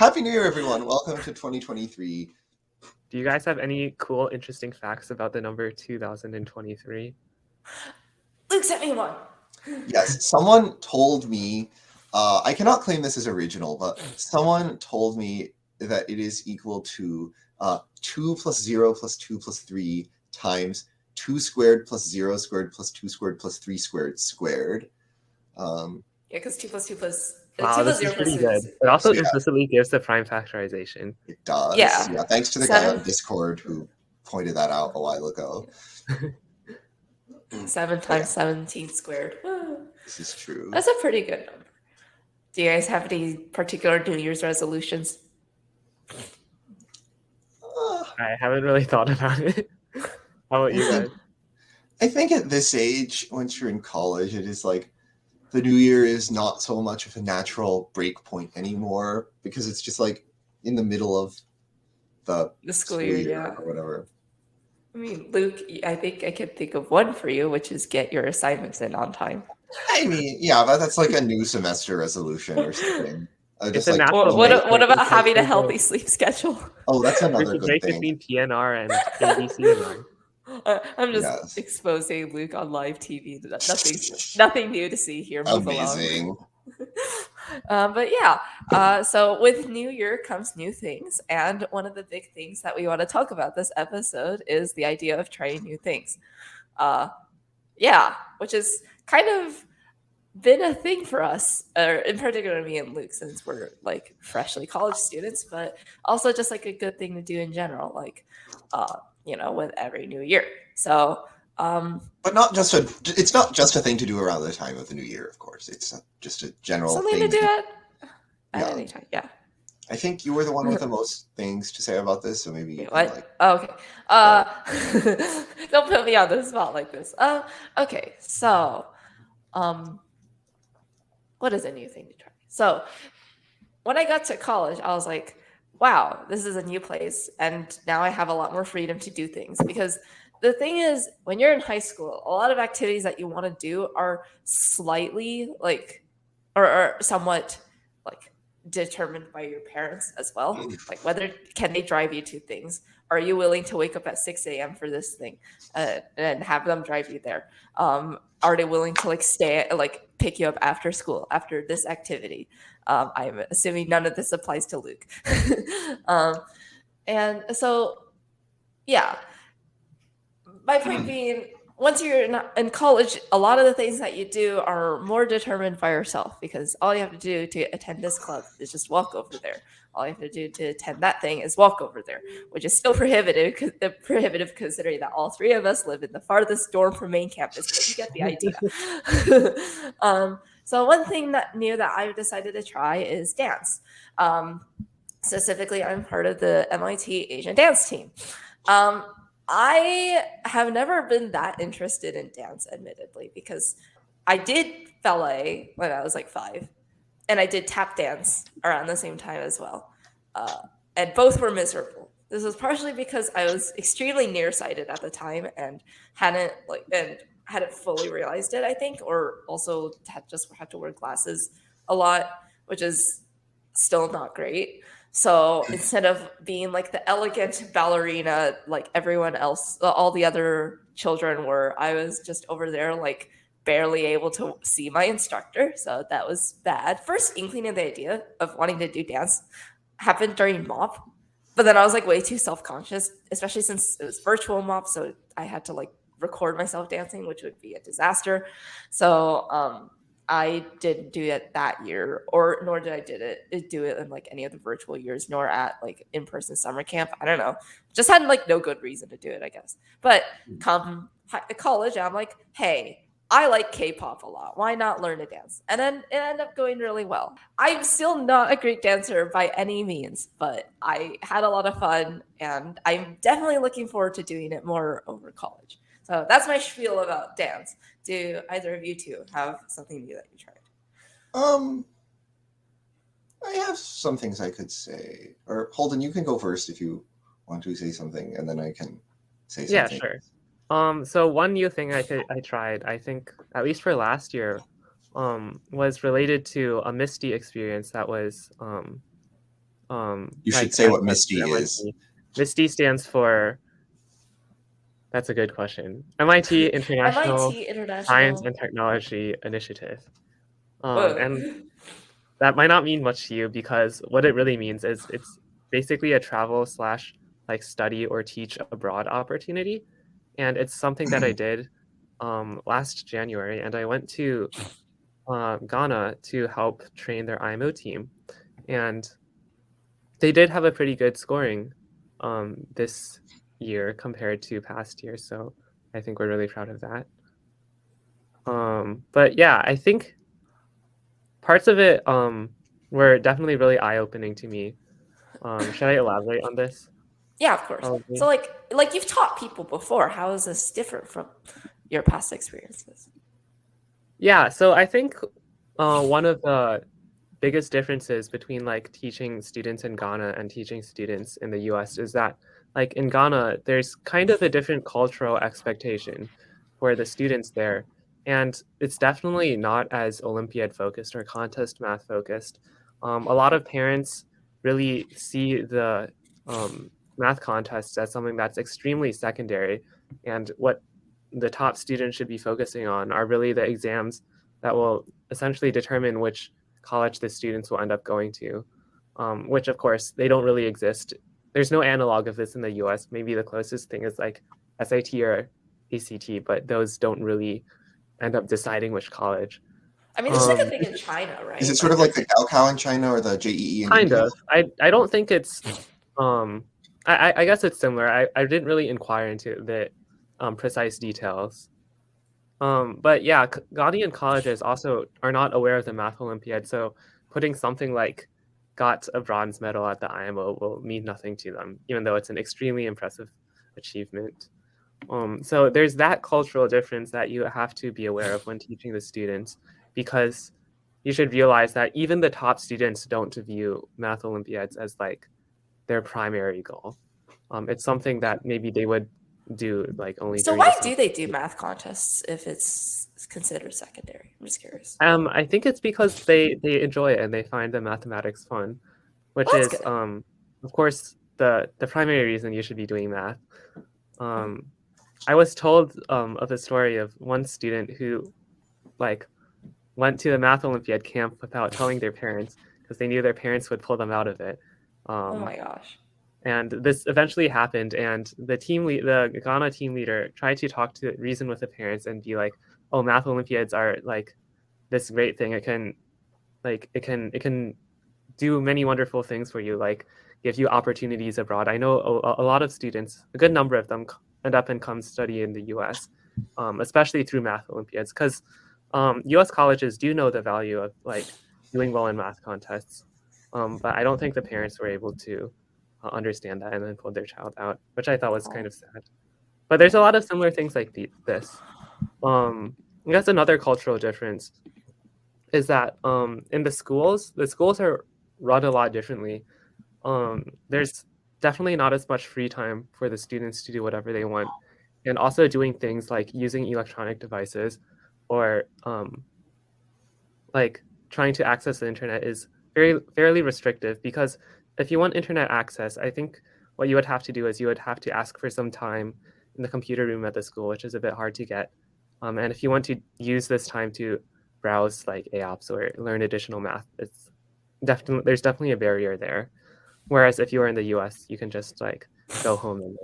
Happy New Year, everyone. Welcome to 2023. Do you guys have any cool, interesting facts about the number 2023? Luke sent me one. Yes, someone told me, I cannot claim this as original, but someone told me that it is equal to 2 plus 0 plus 2 plus 3 times 2 squared plus 0 squared plus 2 squared plus 3 squared squared. Yeah, because 2 plus 2 plus... Wow, 2 this plus is 0 plus pretty 2 good. plus... It also Yeah. implicitly gives the prime factorization. It does. Yeah. Thanks to the guy on Discord who pointed that out a while ago. 7 times 17 squared. This is true. That's a pretty good number. Do you guys have any particular New Year's resolutions? I haven't really thought about it. How about you guys? I think at this age, once you're in college, it is like the New Year is not so much of a natural break point anymore because it's just like in the middle of the school year, yeah. or whatever. I mean, Luke, I think I can think of one for you, which is get your assignments in on time. I mean, yeah, but that's like a new semester resolution or something. It's a natural what about having a healthy sleep schedule? Oh, that's another good break thing. Between PNR and ABC. I'm just exposing Luke on live TV. Nothing new to see here. Move Amazing. Along. But yeah, so with New Year comes new things, and one of the big things that we want to talk about this episode is the idea of trying new things. Yeah, which is kind of been a thing for us, or in particular me and Luke, since we're like freshly college students, but also just like a good thing to do in general, like with every new year. So but it's not just a thing to do around the time of the new year, of course. It's just a general something thing to do at any time. Yeah. I think you were the one with the most things to say about this, so maybe you can, okay. Don't put me on the spot like this. Okay, so what is a new thing to try? So when I got to college, I was like, wow, this is a new place, and now I have a lot more freedom to do things. Because the thing is, when you're in high school, a lot of activities that you want to do are slightly or somewhat determined by your parents as well. Like whether can they drive you to things? Are you willing to wake up at 6 a.m. for this thing and have them drive you there? Are they willing to stay pick you up after school after this activity? I'm assuming none of this applies to Luke. And so, yeah. My point being, once you're in college, a lot of the things that you do are more determined by yourself, because all you have to do to attend this club is just walk over there. All you have to do to attend that thing is walk over there, which is still prohibitive considering that all three of us live in the farthest dorm from main campus, but you get the idea. So one thing that I've decided to try is dance. Specifically, I'm part of the MIT Asian dance team. I have never been that interested in dance, admittedly, because I did ballet when I was 5, and I did tap dance around the same time as well. And both were miserable. This was partially because I was extremely nearsighted at the time and hadn't fully realized it, I think, or also had to wear glasses a lot, which is still not great. So instead of being the elegant ballerina like everyone else, all the other children were, I was just over there barely able to see my instructor. So that was bad. First inkling of the idea of wanting to do dance happened during MOP. But then I was way too self-conscious, especially since it was virtual MOP. So I had to record myself dancing, which would be a disaster. So I didn't do it that year, nor did I do it in any of the virtual years, nor at in-person summer camp. I don't know. Just had no good reason to do it, I guess. But come college, I'm hey, I like K-pop a lot. Why not learn to dance? And then it ended up going really well. I'm still not a great dancer by any means, but I had a lot of fun, and I'm definitely looking forward to doing it more over college. So that's my spiel about dance. Do either of you two have something new that you tried? I have some things I could say. Or Holden, you can go first if you want to say something, and then I can say something. Yeah, sure. So one new thing I tried, I think, at least for last year, was related to a MISTI experience that was You should like say what at MISTI is. MIT. MISTI stands for, that's a good question. MIT International MIT International. Science and Technology Initiative. Whoa. And that might not mean much to you because what it really means is it's basically a travel slash like study or teach abroad opportunity. And it's something that I did last January, and I went to Ghana to help train their IMO team. And they did have a pretty good scoring this year compared to past years. So I think we're really proud of that. But yeah, I think parts of it were definitely really eye-opening to me. Should I elaborate on this? Yeah, of course. Probably. So like you've taught people before. How is this different from your past experiences? Yeah, so I think one of the biggest differences between like teaching students in Ghana and teaching students in the US is that like in Ghana, there's kind of a different cultural expectation for the students there. And it's definitely not as Olympiad focused or contest math focused. A lot of parents really see the math contests as something that's extremely secondary. And what the top students should be focusing on are really the exams that will essentially determine which college the students will end up going to, which of course they don't really exist. There's no analog of this in the US. Maybe the closest thing is like SAT or ACT, but those don't really end up deciding which college. I mean, there's like a thing in China, right? Is it sort of like the Gaokao in China or the JEE in Kind India? of. I don't think it's I guess it's similar. I didn't really inquire into the precise details. But yeah, Ghanaian colleges also are not aware of the Math Olympiad, so putting something like got a bronze medal at the IMO will mean nothing to them, even though it's an extremely impressive achievement. So there's that cultural difference that you have to be aware of when teaching the students, because you should realize that even the top students don't view Math Olympiads as like their primary goal. It's something that maybe they would do like only. So why do they do math contests if it's considered secondary? I'm just curious. I think it's because they enjoy it and they find the mathematics fun, which Well, is that's good. of course the primary reason you should be doing math. I was told of a story of one student who like went to the Math Olympiad camp without telling their parents because they knew their parents would pull them out of it. Oh my gosh. And this eventually happened, and the Ghana team leader tried to reason with the parents and be like, "Oh, Math Olympiads are like this great thing. It can do many wonderful things for you, like give you opportunities abroad. I know a lot of students, a good number of them, end up and come study in the U.S., especially through Math Olympiads, because U.S. colleges do know the value of like doing well in math contests, but I don't think the parents were able to understand that and then pulled their child out, which I thought was kind of sad. But there's a lot of similar things like this. I guess another cultural difference is that in the schools are run a lot differently. There's definitely not as much free time for the students to do whatever they want, and also doing things like using electronic devices or like trying to access the internet is fairly restrictive, because if you want internet access, I think what you would have to do is you would have to ask for some time in the computer room at the school, which is a bit hard to get. And if you want to use this time to browse like apps or learn additional math, there's definitely a barrier there. Whereas if you are in the US, you can just like go home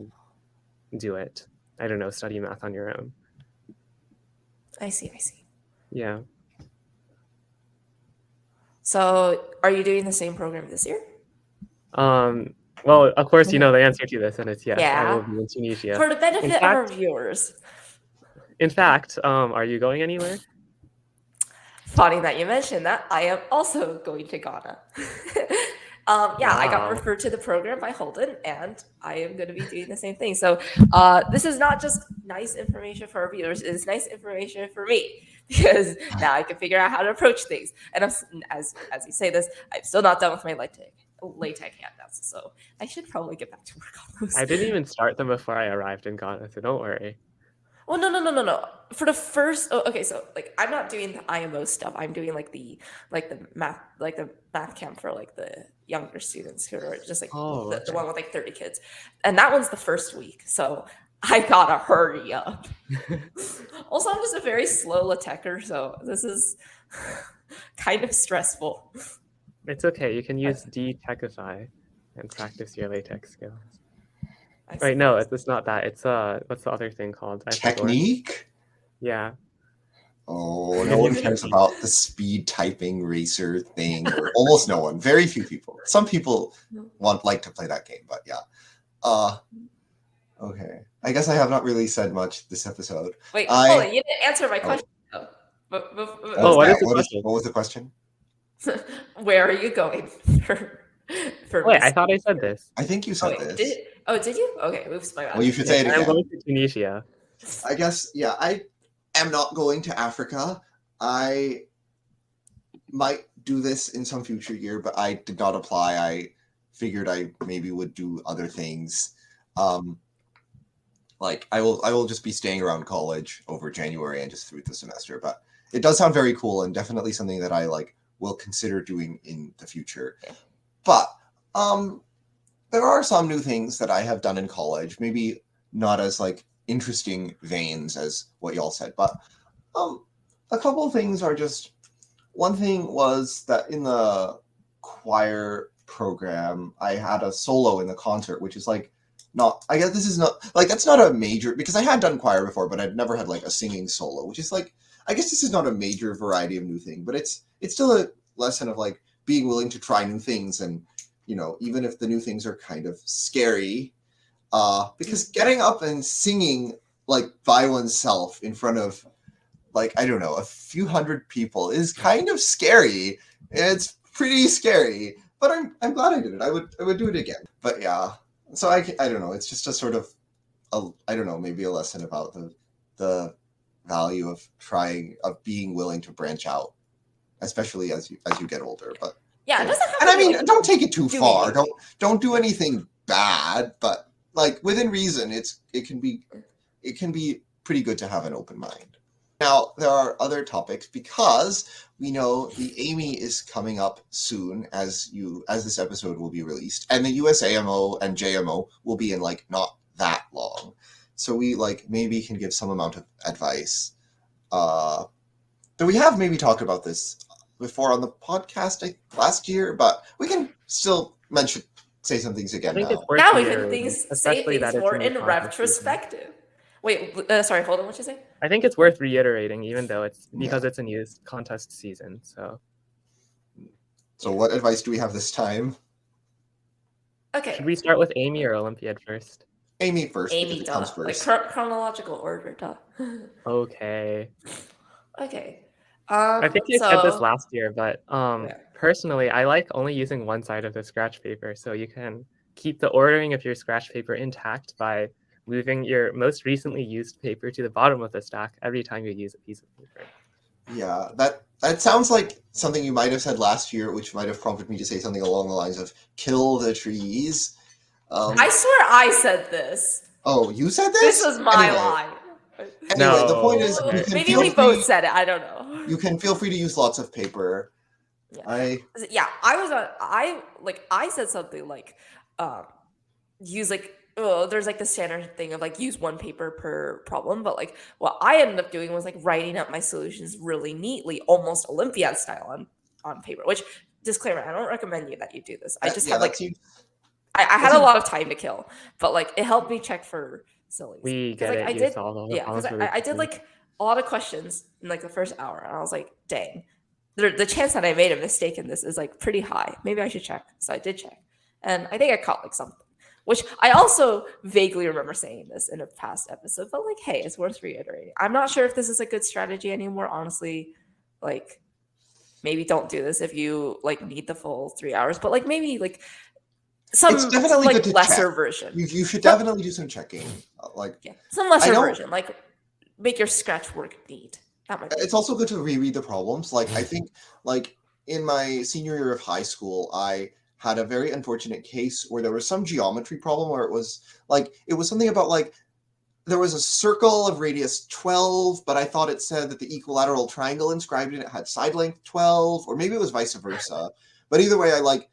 and do it. I don't know, study math on your own. I see. Yeah. So are you doing the same program this year? Well, of course, you know the answer to this, and it's yes. Yeah. I will be in Tunisia. For the benefit of our viewers. In fact, are you going anywhere? Funny that you mentioned that. I am also going to Ghana. Yeah, I got referred to the program by Holden, and I am going to be doing the same thing. So this is not just nice information for our viewers; it's nice information for me, because now I can figure out how to approach things. And as you say this, I'm still not done with my LaTeX handouts, so I should probably get back to work on those. I didn't even start them before I arrived in Ghana, so don't worry. Oh no. For the first, okay, so like I'm not doing the IMO stuff. I'm doing like the math camp for like the younger students who are just like Oh, the okay. one with like 30 kids, and that one's the first week. So I gotta hurry up. Also, I'm just a very slow latecker, so this is kind of stressful. It's okay. You can use Detechify and practice your latex skills. I Right? No, suppose. it's not that. It's what's the other thing called? I forgot. Technique? Yeah. Oh, no one cares about the speed typing racer thing, or almost no one. Very few people. Some people like to play that game, but yeah. Okay. I guess I have not really said much this episode. Wait, hold on, you didn't answer my Oh. question. Though. What is the question? What was the question? Where are you going for Wait, I MISTI? thought I said this. I think you said this. Did you? Okay, oops, my bad. Well, you should say it I'm again. going to Tunisia. I guess, yeah, I am not going to Africa. I might do this in some future year, but I did not apply. I figured I maybe would do other things. Like I will just be staying around college over January and just through the semester. But it does sound very cool and definitely something that I like will consider doing in the future. But there are some new things that I have done in college, maybe not as like interesting veins as what y'all said, but a couple of things are just, one thing was that in the choir program, I had a solo in the concert, which is like not, I guess this is not, like that's not a major, because I had done choir before, but I'd never had like a singing solo, which is like, I guess this is not a major variety of new thing, but it's still a lesson of like being willing to try new things, and you know, even if the new things are kind of scary, because getting up and singing like by oneself in front of like, I don't know, a few hundred people is kind of scary. It's pretty scary, but I'm glad I did it. I would do it again. But yeah, so I don't know. It's just a sort of I don't know, maybe a lesson about the value of being willing to branch out, especially as you get older. But yeah, it doesn't have and to I be, mean, like, don't take it too doing far. anything. Don't do anything bad, but like within reason, it can be pretty good to have an open mind. Now, there are other topics because we know the AIME is coming up soon as this episode will be released, and the US AMO and JMO will be in like not that long. So we like maybe can give some amount of advice. Though we have maybe talked about this before on the podcast last year, but we can still say some things again I think now. it's worth Now we can reiterating, say especially that things it's more a new in contest season. retrospective. Wait, sorry, hold on, what you say? I think it's worth reiterating, even though it's because Yeah. it's a new contest season. So what advice do we have this time? Okay. Should we start with AIME or Olympiad first? AIME first, AIME, because it comes duh. Like first. chronological order, duh. Okay. Okay. I think you said this last year, but yeah. personally, I like only using one side of the scratch paper, so you can keep the ordering of your scratch paper intact by moving your most recently used paper to the bottom of the stack every time you use a piece of paper. Yeah, that sounds like something you might have said last year, which might have prompted me to say something along the lines of "kill the trees." I swear I said this. Oh, you said this? This was my Anyway. line. Anyway, the point is, Okay. you can Maybe feel we free. both said it. I don't know. You can feel free to use lots of paper. Yeah. I said something like, use like, there's like the standard thing of like use one paper per problem, but like what I ended up doing was like writing up my solutions really neatly, almost Olympiad style on paper. Which, disclaimer, I don't recommend you that you do this. I just had like I had a lot of time to kill, but like it helped me check for sillies. We get like, it. I You did, solve yeah, because I did like a lot of questions in like the first hour, and I was like, dang, the chance that I made a mistake in this is like pretty high. Maybe I should check. So I did check, and I think I caught like something, which I also vaguely remember saying this in a past episode. But like, hey, it's worth reiterating. I'm not sure if this is a good strategy anymore, honestly. Like, maybe don't do this if you like need the full 3 hours, but like maybe like it's definitely like good to lesser check. version. You should definitely do some checking. Some lesser version, like make your scratch work neat. It's also good to reread the problems. Like I think, like in my senior year of high school, I had a very unfortunate case where there was some geometry problem where it was something about like there was a circle of radius 12, but I thought it said that the equilateral triangle inscribed in it had side length 12, or maybe it was vice versa. But either way, I like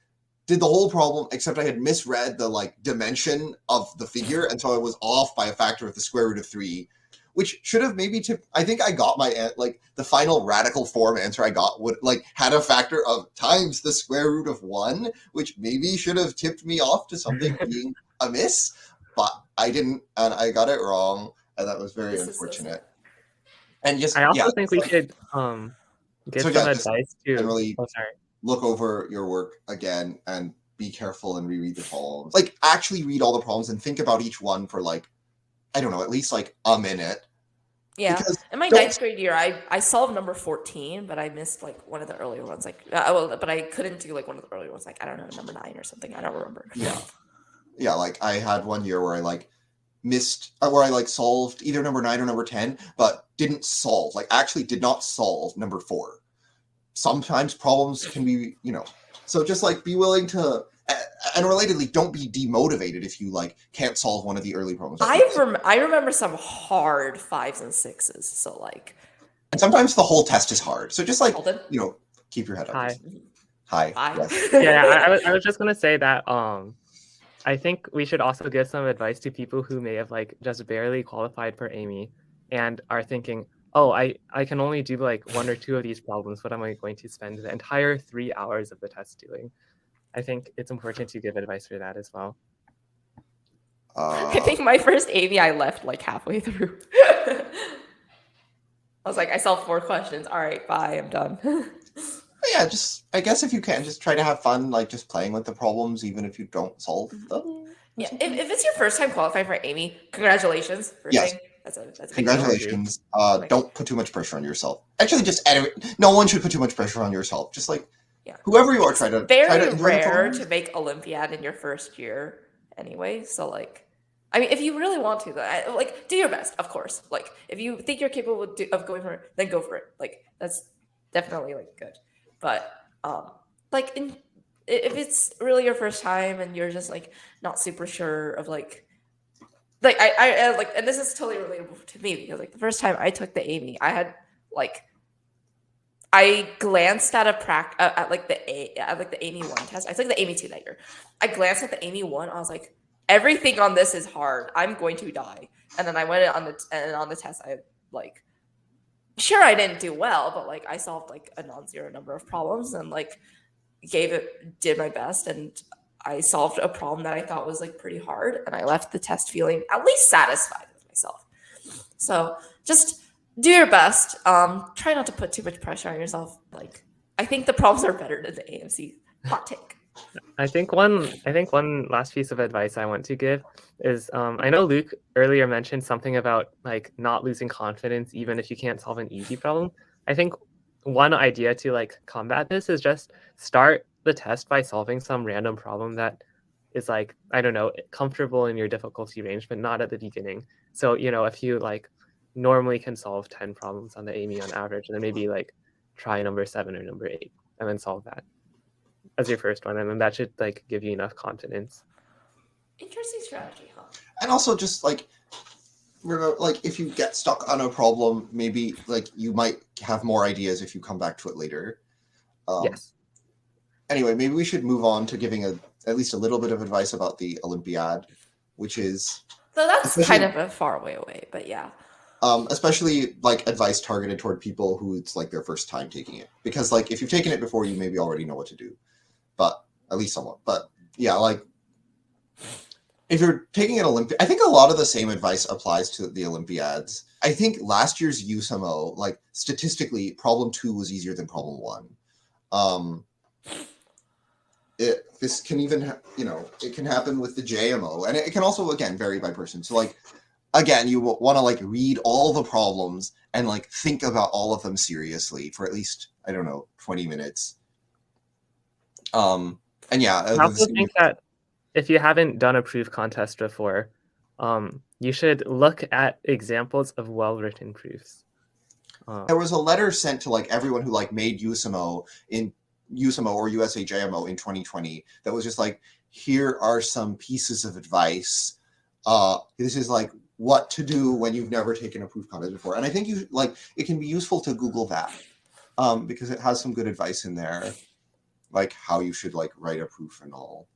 did the whole problem, except I had misread the like dimension of the figure, and so I was off by a factor of the square root of 3, which should have maybe tipped. I think I got my like the final radical form answer I got would like had a factor of times the square root of 1, which maybe should have tipped me off to something being amiss, but I didn't, and I got it wrong, and that was very unfortunate. And just I also yeah, think we should give So, some yeah, just advice to. generally Oh, sorry. look over your work again and be careful and reread the problems. Like actually read all the problems and think about each one for like, I don't know, at least like a minute. Yeah. Because In my don't- ninth grade year, I solved number 14, but I missed like one of the earlier ones. Like, but I couldn't do like one of the earlier ones. Like, I don't know, number 9 or something. I don't remember. Yeah, like I had one year where I like missed, where I like solved either number 9 or number 10, but didn't solve, like actually did not solve number 4. Sometimes problems can be, so just like be willing to, and relatedly, don't be demotivated if you like can't solve one of the early problems. I remember some hard 5s and 6s. So like, and sometimes the whole test is hard. So just like, Holden? keep your head up. Hi. Hi. Hi. Yes. Yeah, I was just gonna say that I think we should also give some advice to people who may have like just barely qualified for AIME and are thinking, oh, I can only do like 1 or 2 of these problems. What am I going to spend the entire 3 hours of the test doing? I think it's important to give advice for that as well. I think my first AIME I left like halfway through. I was like, I solved 4 questions. All right, bye, I'm done. Yeah, just I guess if you can, just try to have fun, like just playing with the problems, even if you don't solve them. Yeah, if it's your first time qualifying for AIME, congratulations. Yes. Thing. That's a big Congratulations. Don't put too much pressure on yourself. Actually, just no one should put too much pressure on yourself. Just like whoever you are, try to very enjoy rare to make Olympiad in your first year anyway. So like, I mean, if you really want to, like, do your best, of course. Like, if you think you're capable of going for it, then go for it. Like, that's definitely like good. But like, if it's really your first time and you're just like not super sure of like I like, and this is totally relatable to me because like the first time I took the AIME, I had like I glanced at at the AIME 1 test. I took the AIME 2 that year. I glanced at the AIME 1. I was like, everything on this is hard. I'm going to die. And then I went on the test. I like, sure, I didn't do well, but like I solved like a non-zero number of problems and like did my best, and I solved a problem that I thought was like pretty hard, and I left the test feeling at least satisfied with myself. So just do your best. Try not to put too much pressure on yourself. Like, I think the problems are better than the AMC. Hot take. I think one last piece of advice I want to give is I know Luke earlier mentioned something about like not losing confidence even if you can't solve an easy problem. I think one idea to like combat this is just start the test by solving some random problem that is like, I don't know, comfortable in your difficulty range, but not at the beginning. So, if you like normally can solve 10 problems on the AIME on average, and then maybe like try number 7 or number 8 and then solve that as your first one, and then that should like give you enough confidence. Interesting strategy, huh? And also just like if you get stuck on a problem, maybe like you might have more ideas if you come back to it later. Yes. Anyway, maybe we should move on to giving at least a little bit of advice about the Olympiad, which is so that's kind of a far way away, but yeah. Especially like advice targeted toward people who it's like their first time taking it, because like if you've taken it before, you maybe already know what to do, but at least somewhat. But yeah, like if you're taking an Olympiad, I think a lot of the same advice applies to the Olympiads. I think last year's USMO, like statistically, problem 2 was easier than problem 1. This can even, it can happen with the JMO, and it can also, again, vary by person. So like, again, you want to like read all the problems and like think about all of them seriously for at least, I don't know, 20 minutes. And yeah. I also think that if you haven't done a proof contest before, you should look at examples of well-written proofs. There was a letter sent to like everyone who like made USMO or USAJMO in 2020 that was just like, here are some pieces of advice. This is like what to do when you've never taken a proof contest before. And I think it can be useful to Google that because it has some good advice in there, like how you should like write a proof and all.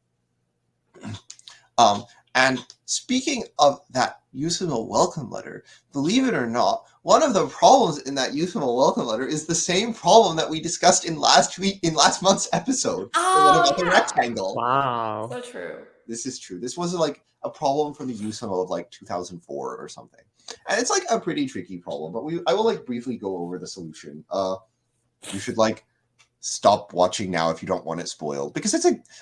And speaking of that USIMO welcome letter, believe it or not, one of the problems in that USIMO welcome letter is the same problem that we discussed in last month's episode. The one about the rectangle. Wow. So true. This is true. This was like a problem from the USIMO of like 2004 or something. And it's like a pretty tricky problem, but I will like briefly go over the solution. You should like stop watching now if you don't want it spoiled, because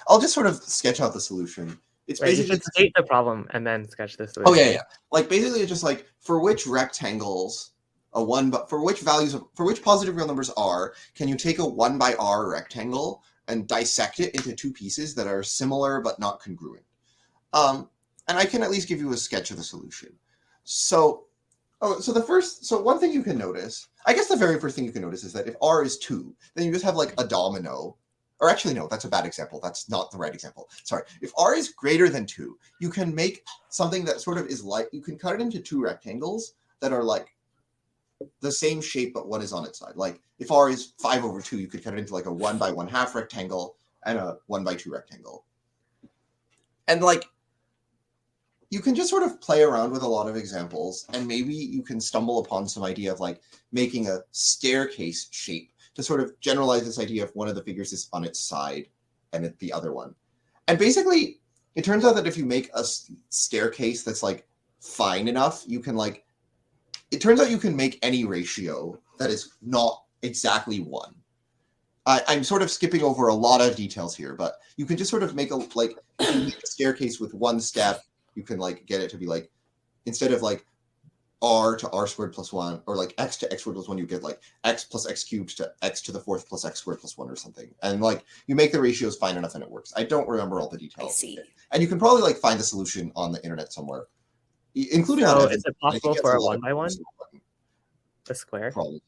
I'll just sort of sketch out the solution. It's Right, you basically should state the problem and then sketch the solution. Oh yeah. Like basically, it's just like for which rectangles for which positive real numbers r, can you take a 1 by r rectangle and dissect it into two pieces that are similar but not congruent. And I can at least give you a sketch of the solution. So one thing you can notice, I guess the very first thing you can notice is that if r is 2, then you just have like a domino. Or actually, no, that's a bad example. That's not the right example. Sorry. If r is greater than 2, you can make something that sort of is like, you can cut it into two rectangles that are like the same shape, but one is on its side. Like if r is 5/2, you could cut it into like a 1 by 1/2 rectangle and a 1 by 2 rectangle. And like, you can just sort of play around with a lot of examples, and maybe you can stumble upon some idea of like making a staircase shape to sort of generalize this idea of one of the figures is on its side and the other one. And basically, it turns out that if you make a staircase that's like fine enough, it turns out you can make any ratio that is not exactly 1. I'm sort of skipping over a lot of details here, but you can just sort of make if you make a staircase with one step, you can like get it to be like, instead of like r to r squared plus 1, or like x to x squared plus 1, you get like x plus x cubed to x to the 4th plus x squared plus 1 or something. And like you make the ratios fine enough and it works. I don't remember all the details. I see. And you can probably like find the solution on the internet somewhere, including on is it possible for a 1 by 1? A square? Problem.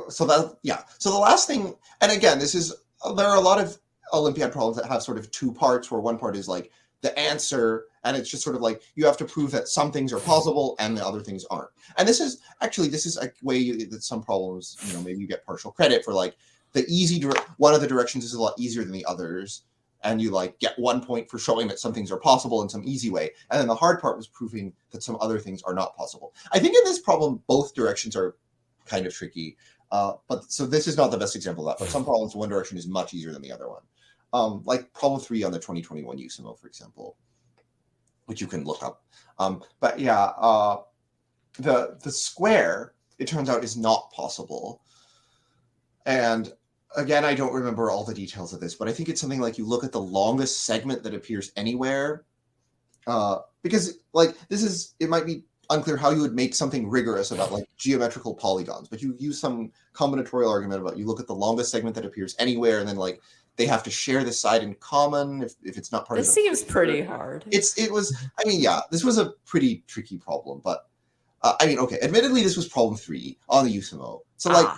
So the last thing, and again, there are a lot of Olympiad problems that have sort of two parts, where one part is like the answer, and it's just sort of like you have to prove that some things are possible and the other things aren't. And this is a way that some problems, maybe you get partial credit for, like one of the directions is a lot easier than the others, and you like get 1 point for showing that some things are possible in some easy way. And then the hard part was proving that some other things are not possible. I think in this problem, both directions are kind of tricky. But so this is not the best example of that, but some problems, one direction is much easier than the other one. Like problem 3 on the 2021 USIMO, for example, which you can look up. But yeah, the square, it turns out, is not possible. And again, I don't remember all the details of this, but I think it's something like you look at the longest segment that appears anywhere, because like it might be unclear how you would make something rigorous about like geometrical polygons, but you use some combinatorial argument about you look at the longest segment that appears anywhere, and then like they have to share this side in common if it's not part of This seems pretty hard. This was a pretty tricky problem, but okay, admittedly this was problem 3 on the USIMO. So like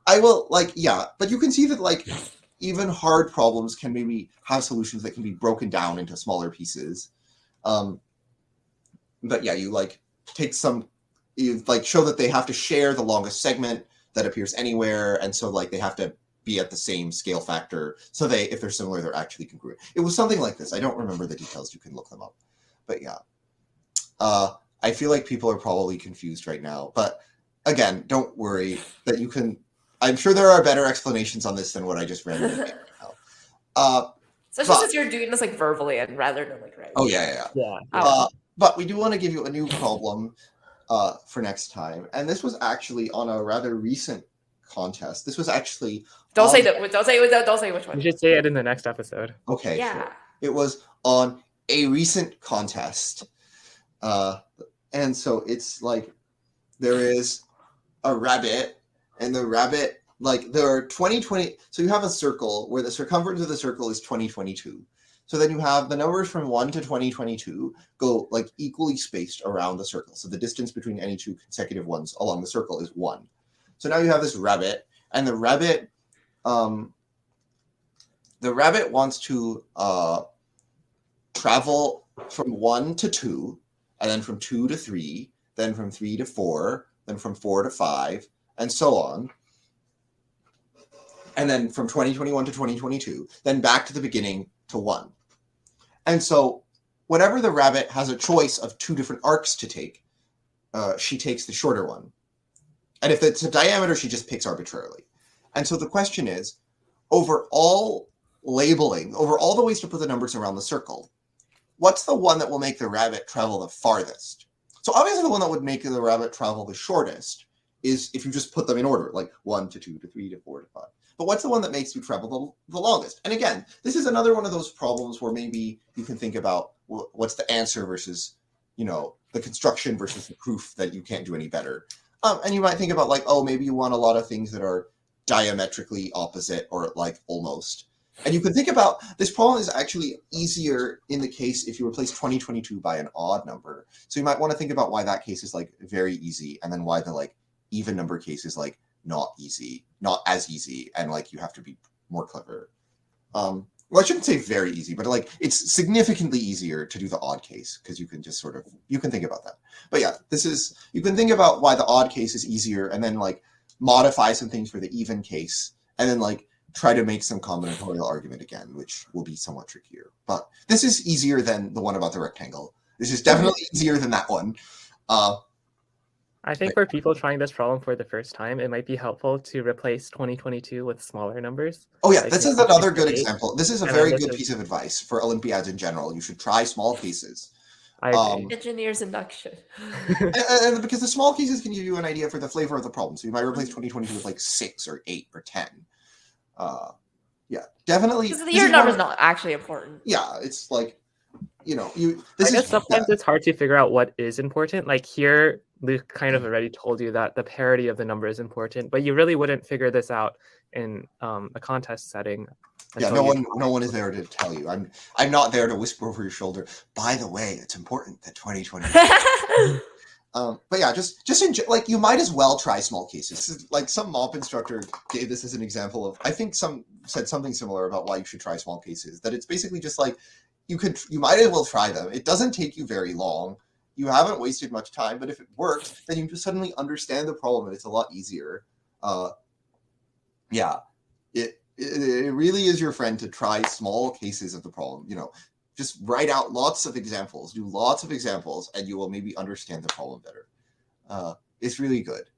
I will but you can see that like even hard problems can maybe have solutions that can be broken down into smaller pieces. But yeah, you like you like show that they have to share the longest segment that appears anywhere, and so like they have to be at the same scale factor, so if they're similar, they're actually congruent. It was something like this. I don't remember the details. You can look them up. But yeah, I feel like people are probably confused right now. But again, don't worry that you can. I'm sure there are better explanations on this than what I just read. Especially since you're doing this like verbally and rather than like writing. Oh yeah. But we do want to give you a new problem for next time, and this was actually on a rather recent contest. This was actually Don't say which one. You should say it in the next episode. Okay. Yeah. Sure. It was on a recent contest, and so it's like there is a rabbit, and the rabbit, like there are 20. So you have a circle where the circumference of the circle is 2022. So then you have the numbers from 1 to 2022 go like equally spaced around the circle. So the distance between any two consecutive ones along the circle is 1. So now you have this rabbit, and the rabbit wants to travel from 1 to 2, and then from 2 to 3, then from 3 to 4, then from 4 to 5, and so on. And then from 2021 to 2022, then back to the beginning to 1. And so whenever the rabbit has a choice of 2 different arcs to take, she takes the shorter one. And if it's a diameter, she just picks arbitrarily. And so the question is, over all labeling, over all the ways to put the numbers around the circle, what's the one that will make the rabbit travel the farthest? So obviously the one that would make the rabbit travel the shortest is if you just put them in order, like 1 to 2 to 3 to 4 to 5. But what's the one that makes you travel the longest? And again, this is another one of those problems where maybe you can think about what's the answer versus, the construction versus the proof that you can't do any better. And you might think about like, oh, maybe you want a lot of things that are diametrically opposite or like almost. And you can think about this problem is actually easier in the case if you replace 2022 by an odd number. So you might want to think about why that case is like very easy, and then why the like even number case is like not easy, not as easy, and like you have to be more clever. Well, I shouldn't say very easy, but like it's significantly easier to do the odd case because you can just you can think about that. But yeah, you can think about why the odd case is easier, and then like modify some things for the even case, and then like try to make some combinatorial argument again, which will be somewhat trickier. But this is easier than the one about the rectangle. This is definitely easier than that one. I think for people trying this problem for the first time, it might be helpful to replace 2022 with smaller numbers. Oh yeah, like this is another good example. This is a very good piece of advice for Olympiads in general. You should try small cases. I agree. Engineer's induction. and because the small cases can give you an idea for the flavor of the problem. So you might replace 2022 with like 6 or 8 or 10. Yeah, definitely. Because the year number is not actually important. Yeah, it's like, I guess sometimes it's hard to figure out what is important. Like here, Luke kind of already told you that the parity of the number is important, but you really wouldn't figure this out in a contest setting. Yeah, no one is there to tell you. I'm not there to whisper over your shoulder. By the way, it's important that 2020. But yeah, just like you might as well try small cases. Like some MOP instructor gave this as an example of. I think some said something similar about why you should try small cases. That it's basically just like you might as well try them. It doesn't take you very long. You haven't wasted much time, but if it works, then you just suddenly understand the problem and it's a lot easier. Yeah, it really is your friend to try small cases of the problem. Just write out lots of examples, do lots of examples, and you will maybe understand the problem better. It's really good.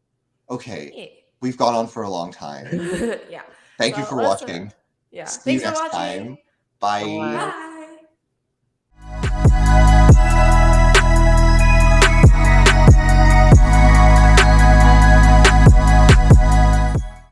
Okay, we've gone on for a long time. Yeah. Thank you for watching. Yeah. See you next time. Bye.